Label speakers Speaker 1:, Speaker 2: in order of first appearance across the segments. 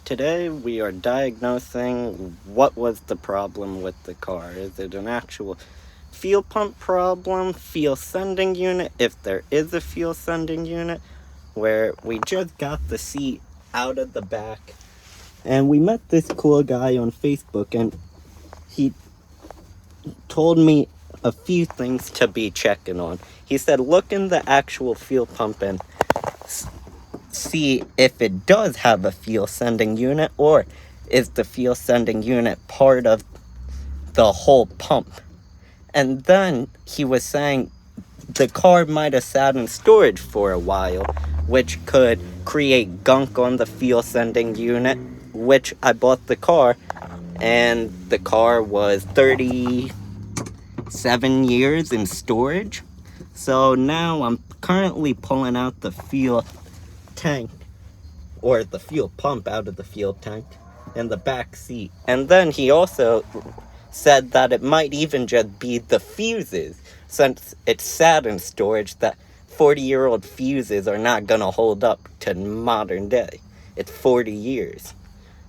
Speaker 1: Today we are diagnosing what was the problem with the car. Is it an actual fuel pump problem, fuel sending unit, if there is a fuel sending unit, where we just got the seat out of the back. And we met this cool guy on Facebook, and he told me a few things to be checking on. He said look in the actual fuel pump and see if it does have a fuel sending unit, or is the fuel sending unit part of the whole pump. And then he was saying the car might have sat in storage for a while, which could create gunk on the fuel sending unit, which I bought the car, and the car was 37 years in storage. So now I'm currently pulling out the fuel tank, or the fuel pump out of the fuel tank, in the back seat. And then he also said that it might even just be the fuses, since it's sat in storage, that 40-year-old fuses are not gonna hold up to modern day. It's 40 years.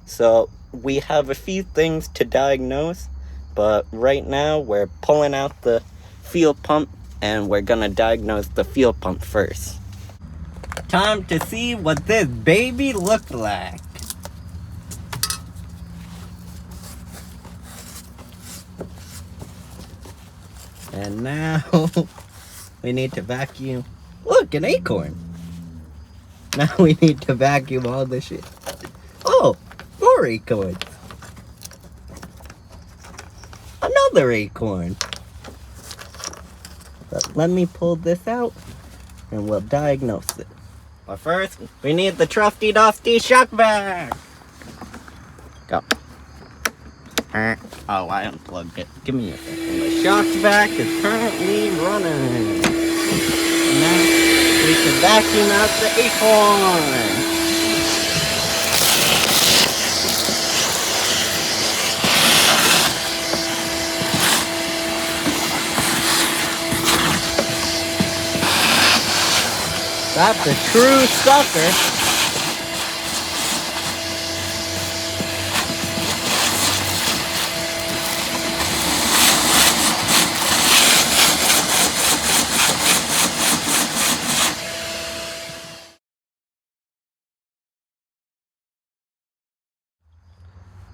Speaker 1: So we have a few things to diagnose, but right now we're pulling out the fuel pump and we're gonna diagnose the fuel pump first. Time to see what this baby looks like. And now we need to vacuum. Look, an acorn. Now we need to vacuum all the shit. Oh, more acorns. Another acorn. But let me pull this out and we'll diagnose it. But first, we need the trusty dusty shock vac. Go. Oh, I unplugged it. Give me a second. The shock vac is currently running. And now we can vacuum out the acorn. That's a true sucker.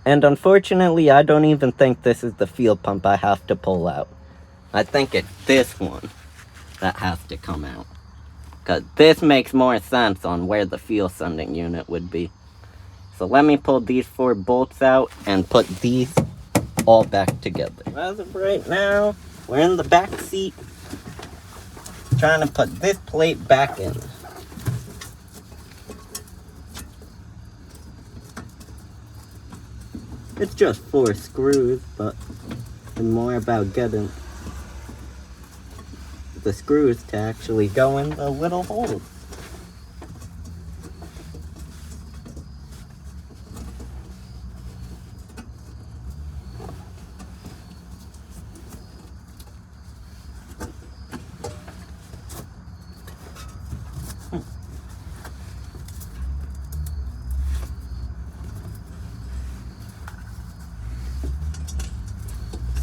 Speaker 1: And unfortunately, I don't even think this is the fuel pump I have to pull out. I think it's this one that has to come out. Because this makes more sense on where the fuel sending unit would be. So let me pull these 4 bolts out and put these all back together. As of right now, we're in the back seat, trying to put this plate back in. It's just 4 screws, but it's more about getting the screws to actually go in the little holes.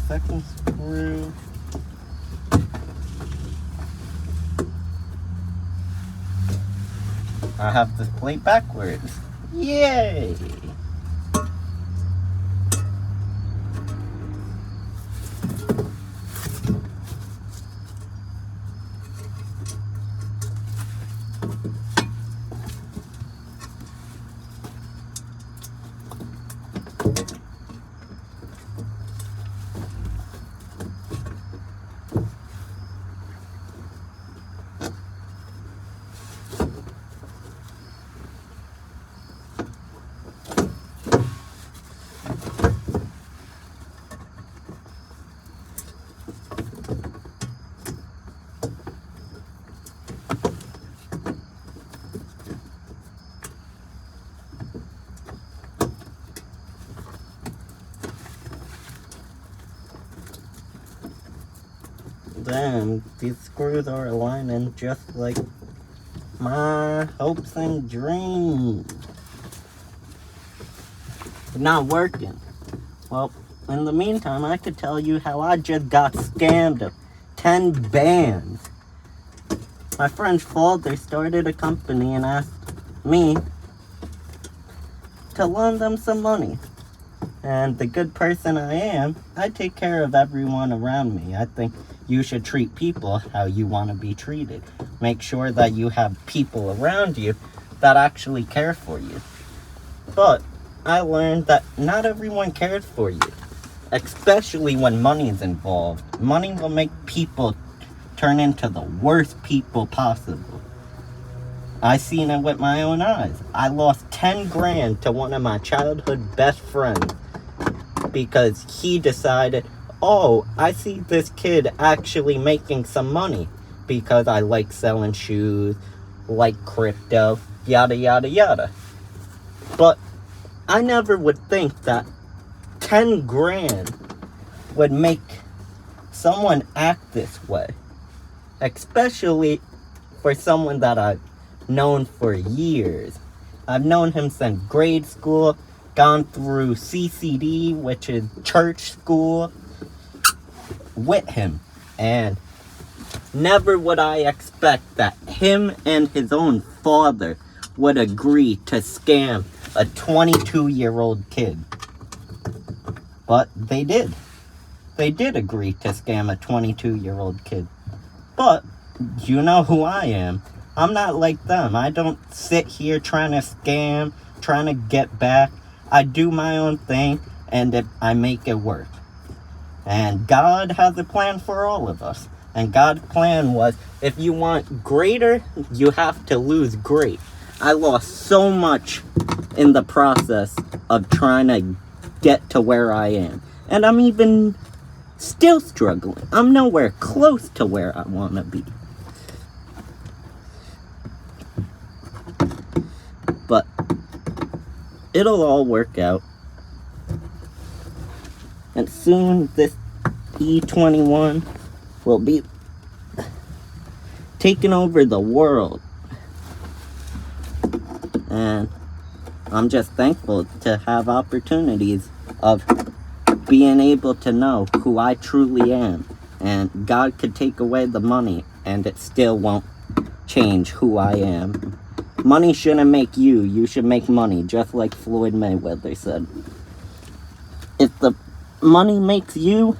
Speaker 1: Second screw. I have this plate backwards. Yay! Damn, these screws are aligning just like my hopes and dreams. not working. Well, in the meantime, I could tell you how I just got scammed of 10 bands. My friend's father started a company and asked me to loan them some money. And the good person I am, I take care of everyone around me. I think you should treat people how you want to be treated. Make sure that you have people around you that actually care for you. But I learned that not everyone cares for you, especially when money is involved. Money will make people turn into the worst people possible. I seen it with my own eyes. I lost 10 grand to one of my childhood best friends because he decided, oh, I see this kid actually making some money because I like selling shoes, like crypto, yada yada yada. But I never would think that 10 grand would make someone act this way, especially for someone that I've known for years. I've known him since grade school, gone through CCD, which is church school, with him, and never would I expect that him and his own father would agree to scam a 22-year-old kid. But they did. They did agree to scam a 22-year-old kid. But you know who I am. I'm not like them. I don't sit here trying to scam, trying to get back. I do my own thing, and I make it work. And God has a plan for all of us. And God's plan was, if you want greater, you have to lose great. I lost so much in the process of trying to get to where I am. And I'm even still struggling. I'm nowhere close to where I want to be. But it'll all work out. And soon this E21 will be taking over the world. And I'm just thankful to have opportunities of being able to know who I truly am. And God could take away the money and it still won't change who I am. Money shouldn't make you. You should make money, just like Floyd Mayweather said. If the money makes you,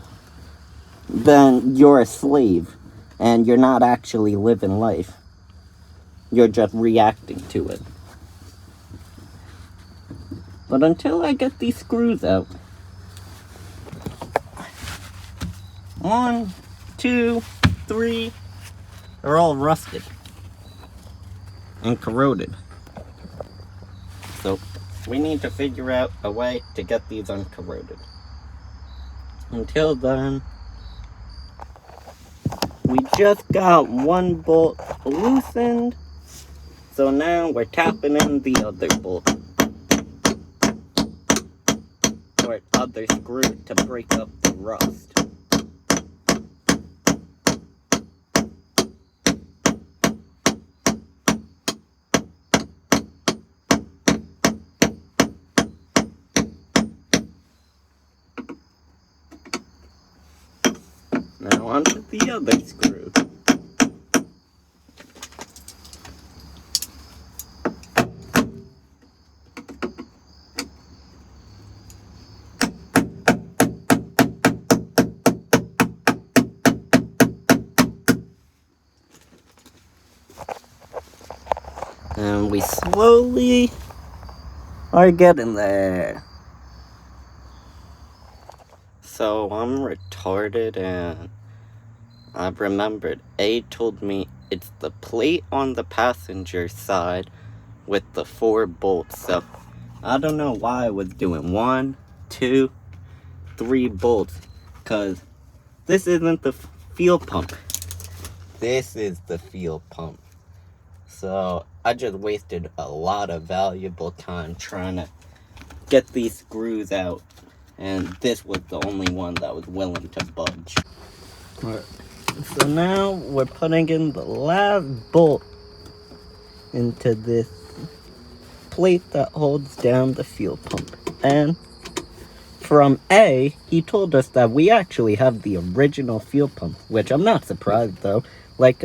Speaker 1: then you're a slave. And you're not actually living life. You're just reacting to it. But until I get these screws out. 1, 2, 3. They're all rusted. And corroded. So we need to figure out a way to get these uncorroded. Until then, we just got one bolt loosened, so now we're tapping in the other bolt or other screw to break up the rust. Now onto the other screw. And we slowly are getting there. So I'm retarded and I've remembered A told me it's the plate on the passenger side with the 4 bolts. So I don't know why I was doing 1, 2, 3 bolts, because this isn't the fuel pump. This is the fuel pump. So I just wasted a lot of valuable time trying to get these screws out. And this was the only one that was willing to budge. Alright. So now we're putting in the last bolt into this plate that holds down the fuel pump. And from A, he told us that we actually have the original fuel pump, which I'm not surprised though. Like,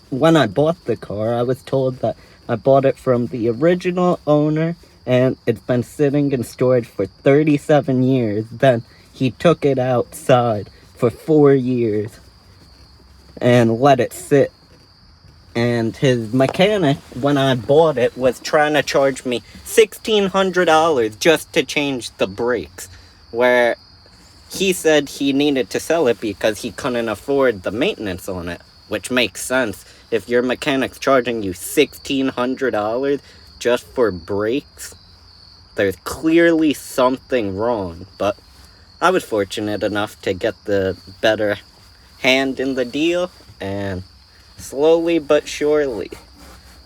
Speaker 1: when I bought the car, I was told that I bought it from the original owner, and it's been sitting in storage for 37 years. Then he took it outside for 4 years and let it sit. And his mechanic, when I bought it, was trying to charge me $1,600 just to change the brakes, where he said he needed to sell it because he couldn't afford the maintenance on it, which makes sense. If your mechanic's charging you $1,600 just for brakes, there's clearly something wrong. But I was fortunate enough to get the better hand in the deal, and slowly but surely,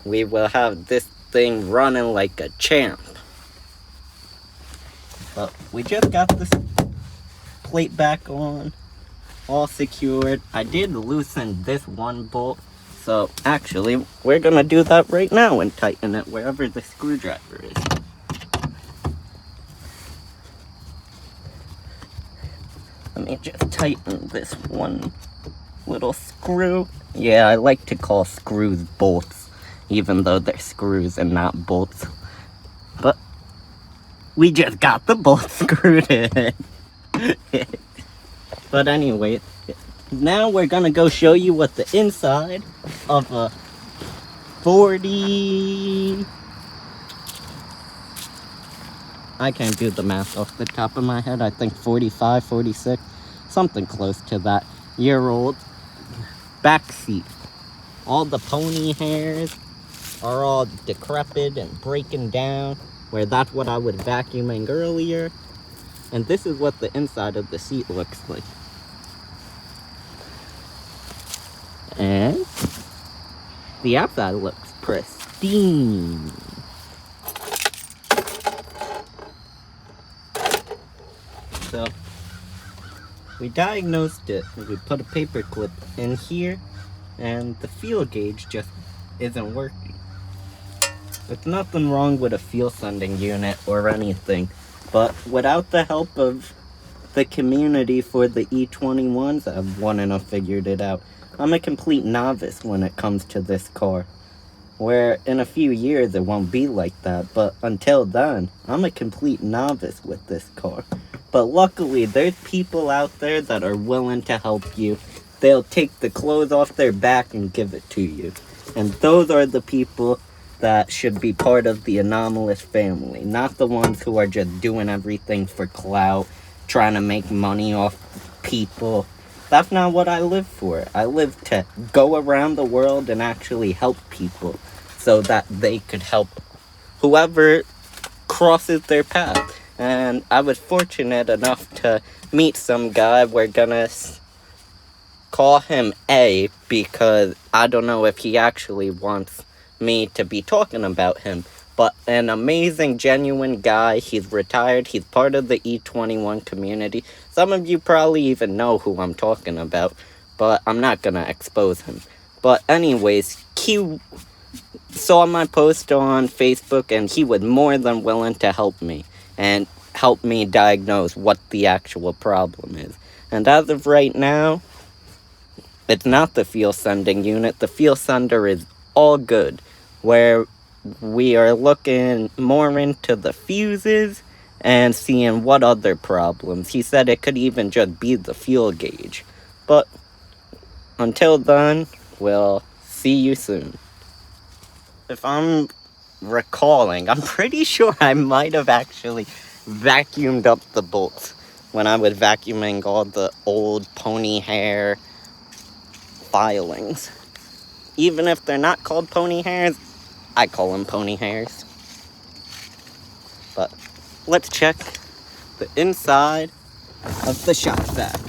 Speaker 1: we will have this thing running like a champ. But we just got this plate back on, all secured. I did loosen this one bolt, so actually, we're gonna do that right now and tighten it wherever the screwdriver is. Let me just tighten this one little screw. Yeah, I like to call screws bolts, even though they're screws and not bolts. But we just got the bolt screwed in. But anyway, now we're gonna go show you what the inside of a 40... I can't do the math off the top of my head. I think 45, 46, something close to that year-old back seat. All the pony hairs are all decrepit and breaking down, where that's what I was vacuuming earlier. And this is what the inside of the seat looks like. And the outside looks pristine. So we diagnosed it. We put a paper clip in here, and the fuel gauge just isn't working. There's nothing wrong with a fuel sending unit or anything, but without the help of the community for the E21s, I wouldn't have figured it out. I'm a complete novice when it comes to this car, where in a few years it won't be like that, but until then, I'm a complete novice with this car. But luckily, there's people out there that are willing to help you. They'll take the clothes off their back and give it to you. And those are the people that should be part of the anomalous family, not the ones who are just doing everything for clout, trying to make money off people. That's not what I live for. I live to go around the world and actually help people so that they could help whoever crosses their path. And I was fortunate enough to meet some guy. We're gonna call him A, because I don't know if he actually wants me to be talking about him. But an amazing, genuine guy. He's retired. He's part of the E21 community. Some of you probably even know who I'm talking about, but I'm not gonna expose him. But anyways, he saw my post on Facebook, and he was more than willing to help me and help me diagnose what the actual problem is. And as of right now, it's not the fuel sending unit. The fuel sender is all good, where we are looking more into the fuses and seeing what other problems. He said it could even just be the fuel gauge. But until then, we'll see you soon. If I'm recalling, I'm pretty sure I might have actually vacuumed up the bolts when I was vacuuming all the old pony hair filings. Even if they're not called pony hairs, I call them pony hairs. But let's check the inside of the shock vac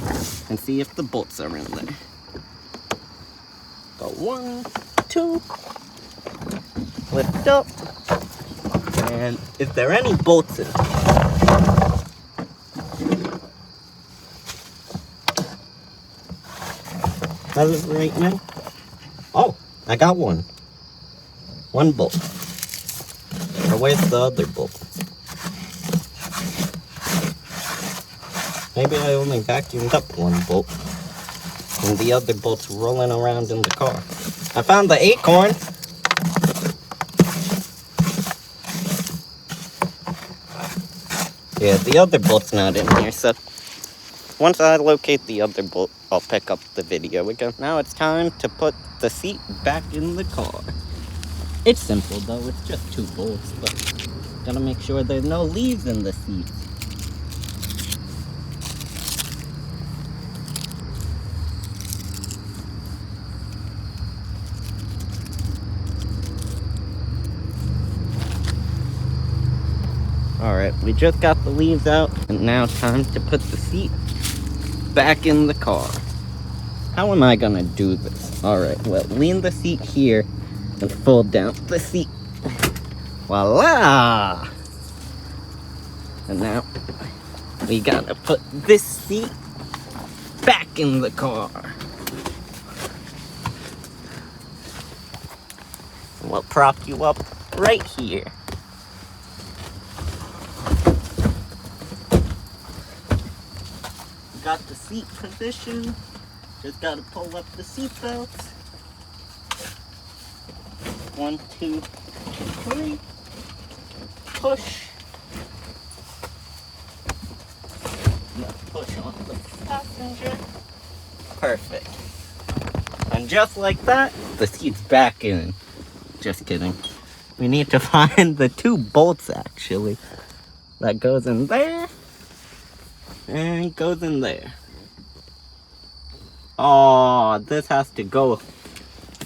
Speaker 1: and see if the bolts are in there. Go 1, 2, lift up, and if there are any bolts in it, as of right now, oh, I got one. One bolt. Or where's the other bolt? Maybe I only vacuumed up one bolt, and the other bolt's rolling around in the car. I found the acorn. Yeah, the other bolt's not in here, so once I locate the other bolt, I'll pick up the video again. Now it's time to put the seat back in the car. It's simple though, it's just 2 bolts, but gotta make sure there's no leaves in the seat. Alright, we just got the leaves out, and now time to put the seat back in the car. How am I gonna do this? Alright, well, lean the seat here and fold down the seat. Voila! And now we gotta put this seat back in the car. And we'll prop you up right here. Got the seat position. Just gotta pull up the seat belts. 1, 2, 3. Push. Now push on the passenger. Perfect. And just like that, the seat's back in. Just kidding. We need to find the 2 bolts actually. That goes in there. And it goes in there. Oh, this has to go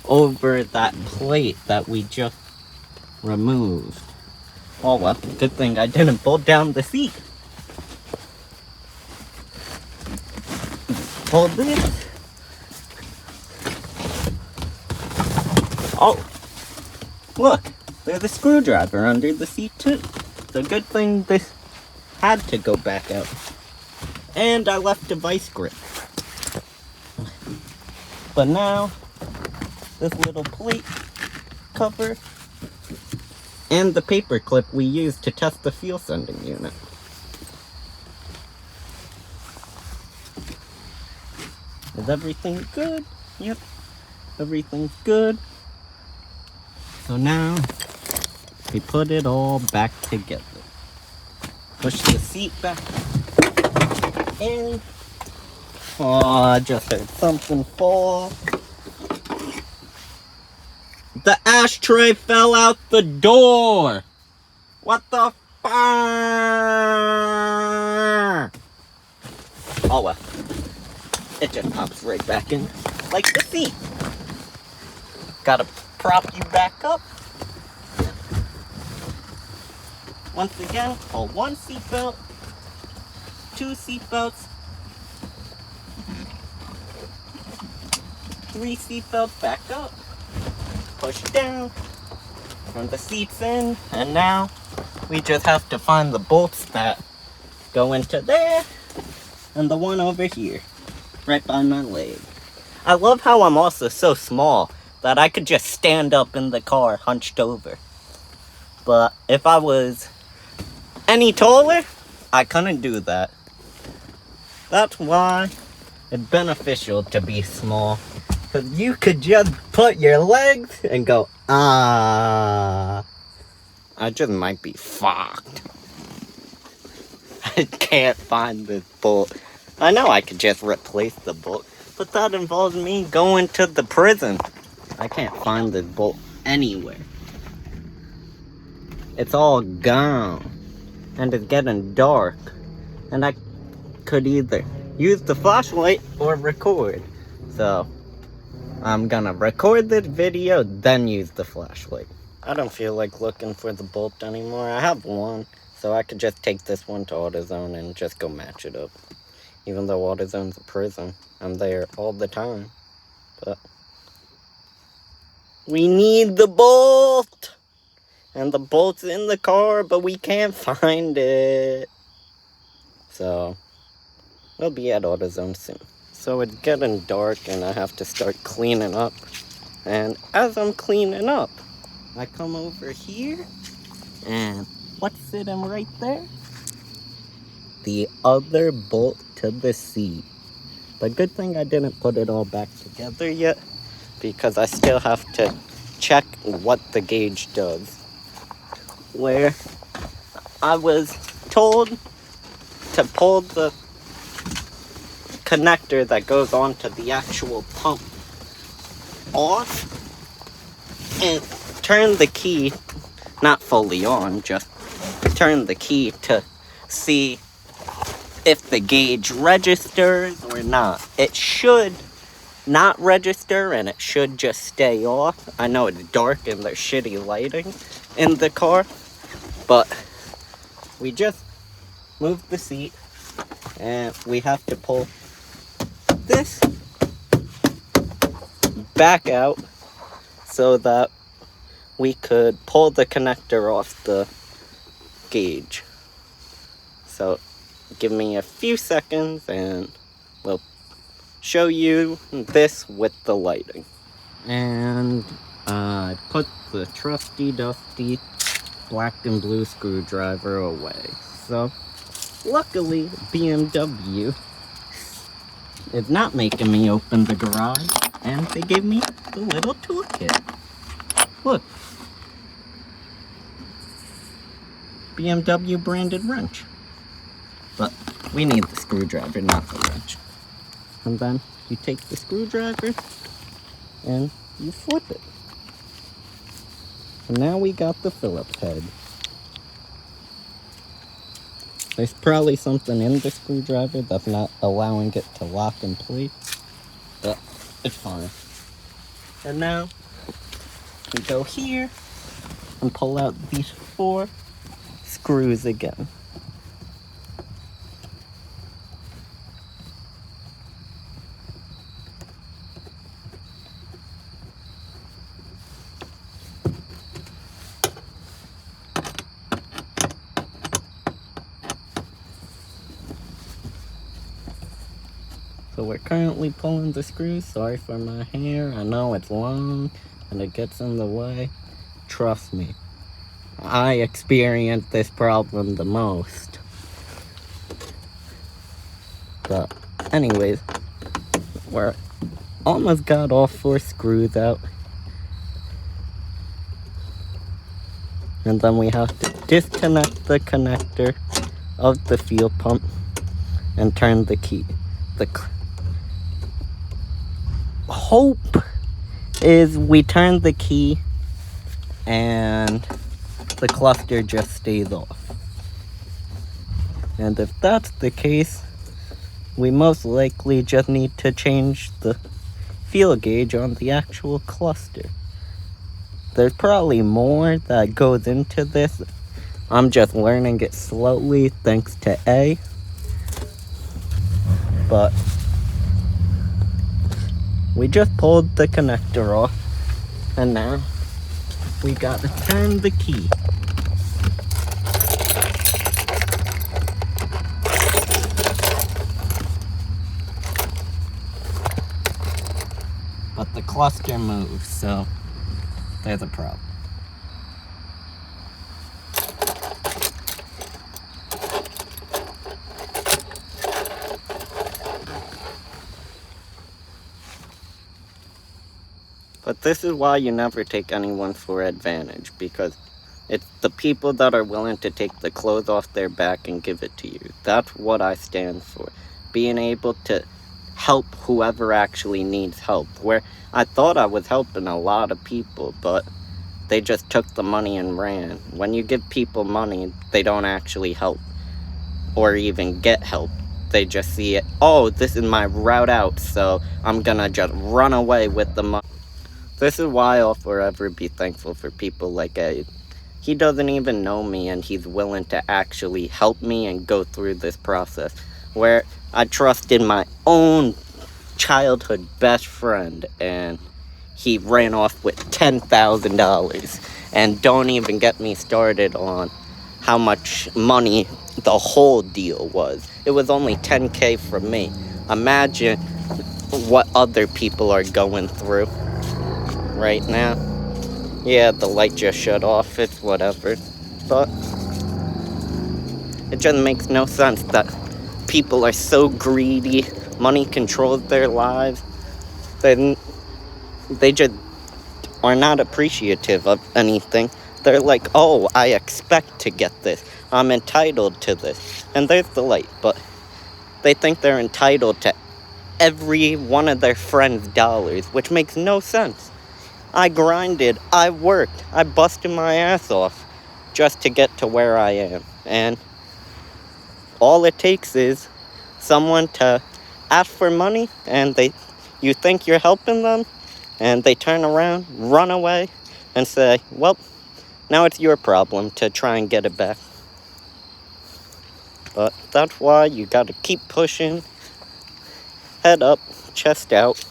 Speaker 1: over that plate that we just removed. Oh well, good thing I didn't bolt down the seat. Pull this. Oh, look, there's a screwdriver under the seat too. It's a good thing this had to go back out. And I left a vice grip. But now, this little plate cover and the paper clip we used to test the fuel sending unit. Is everything good? Yep, everything's good. So now, we put it all back together. Push the seat back in. Oh, I just heard something fall. The ashtray fell out the door. What the fuck? Oh well. It just pops right back in like the seat. Gotta prop you back up. Once again, pull 1 seatbelt, 2 seatbelts, 3 seatbelts back up, push down, turn the seats in, and now we just have to find the bolts that go into there, and the one over here, right by my leg. I love how I'm also so small that I could just stand up in the car hunched over. But if I was any taller, I couldn't do that. That's why it's beneficial to be small. Because you could just put your legs and go, ah. I just might be fucked. I can't find this bolt. I know I could just replace the bolt, but that involves me going to the prison. I can't find this bolt anywhere. It's all gone. And it's getting dark. And I could either use the flashlight or record. So I'm gonna record this video, then use the flashlight. I don't feel like looking for the bolt anymore. I have one, so I could just take this one to AutoZone and just go match it up. Even though AutoZone's a prison, I'm there all the time. But we need the bolt! And the bolt's in the car, but we can't find it. So we'll be at AutoZone soon. So it's getting dark and I have to start cleaning up. And as I'm cleaning up, I come over here and what's sitting right there? The other bolt to the seat. But good thing I didn't put it all back together yet, because I still have to check what the gauge does. Where I was told to pull the connector that goes onto the actual pump off and turn the key, not fully on, just turn the key to see if the gauge registers or not. It should not register and it should just stay off. I know it's dark and there's shitty lighting in the car, but we just moved the seat and we have to pull this back out so that we could pull the connector off the gauge. So give me a few seconds and we'll show you this with the lighting. And I put the trusty dusty black and blue screwdriver away. So luckily BMW is not making me open the garage, and they gave me the little toolkit. Look, BMW branded wrench. But we need the screwdriver, not the wrench. And then you take the screwdriver and you flip it. And now we got the Phillips head. There's probably something in the screwdriver that's not allowing it to lock in place, but it's fine. And now we go here and pull out these 4 screws again. So we're currently pulling the screws. Sorry for my hair. I know it's long and it gets in the way. Trust me, I experience this problem the most. But anyways, we're almost got all 4 screws out. And then we have to disconnect the connector of the fuel pump and turn the key. The hope is we turn the key and the cluster just stays off. And if that's the case, we most likely just need to change the fuel gauge on the actual cluster. There's probably more that goes into this. I'm just learning it slowly thanks to A. But we just pulled the connector off, and now we gotta turn the key. But the cluster moves, so there's a problem. But this is why you never take anyone for advantage, because it's the people that are willing to take the clothes off their back and give it to you. That's what I stand for. Being able to help whoever actually needs help. Where I thought I was helping a lot of people, but they just took the money and ran. When you give people money, they don't actually help or even get help. They just see it, oh, this is my route out, so I'm gonna just run away with the money. This is why I'll forever be thankful for people like Abe. He doesn't even know me, and he's willing to actually help me and go through this process. Where I trusted my own childhood best friend, and he ran off with $10,000. And don't even get me started on how much money the whole deal was. It was only $10K from me. Imagine what other people are going through right now. Yeah, the light just shut off, it's whatever. But it just makes no sense that people are so greedy, money controls their lives, then they just are not appreciative of anything. They're like, oh, I expect to get this. I'm entitled to this. And there's the light, but they think they're entitled to every one of their friends' dollars, which makes no sense. I grinded, I worked, I busted my ass off just to get to where I am. And all it takes is someone to ask for money, and you think you're helping them, and they turn around, run away, and say, well, now it's your problem to try and get it back. But that's why you gotta keep pushing, head up, chest out,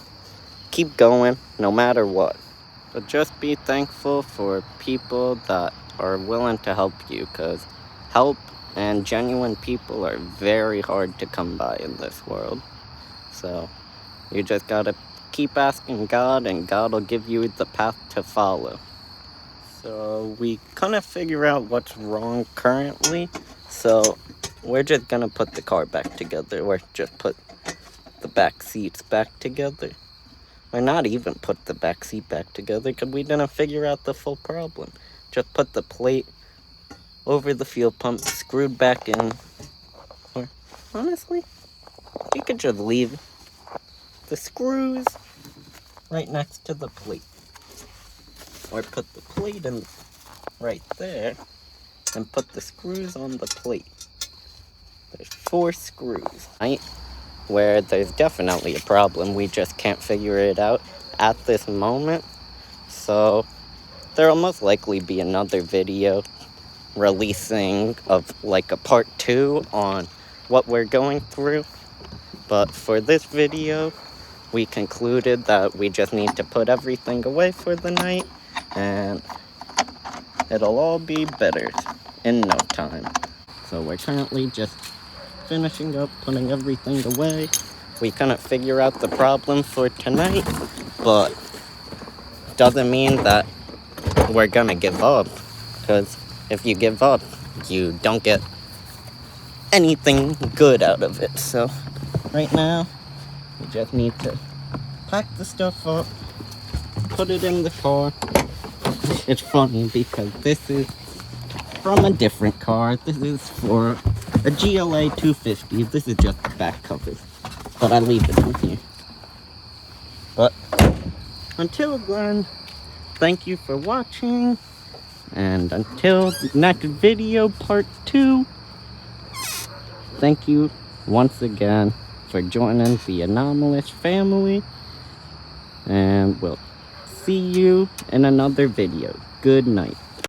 Speaker 1: keep going, no matter what. But just be thankful for people that are willing to help you, because help and genuine people are very hard to come by in this world. So you just gotta keep asking God, and God will give you the path to follow. So we kind of figure out what's wrong currently. So we're just gonna put the car back together, or just put the back seats back together. Or not even put the back seat back together, because we didn't figure out the full problem. Just put the plate over the fuel pump, screwed back in. Or honestly, you could just leave the screws right next to the plate. Or put the plate in right there and put the screws on the plate. There's 4 screws, right? Where there's definitely a problem. We just can't figure it out at this moment. So there'll most likely be another video releasing of like a part 2 on what we're going through. But for this video, we concluded that we just need to put everything away for the night, and it'll all be better in no time. So we're currently just finishing up, putting everything away. We couldn't figure out the problem for tonight, but doesn't mean that we're gonna give up, because if you give up, you don't get anything good out of it. So right now, we just need to pack the stuff up, put it in the car. It's funny because this is from a different car. This is for a GLA 250. This is just the back covers, but I leave it in here. But until then, thank you for watching, and until next video, part 2, thank you once again for joining the Anomalous family, and we'll see you in another video. Good night.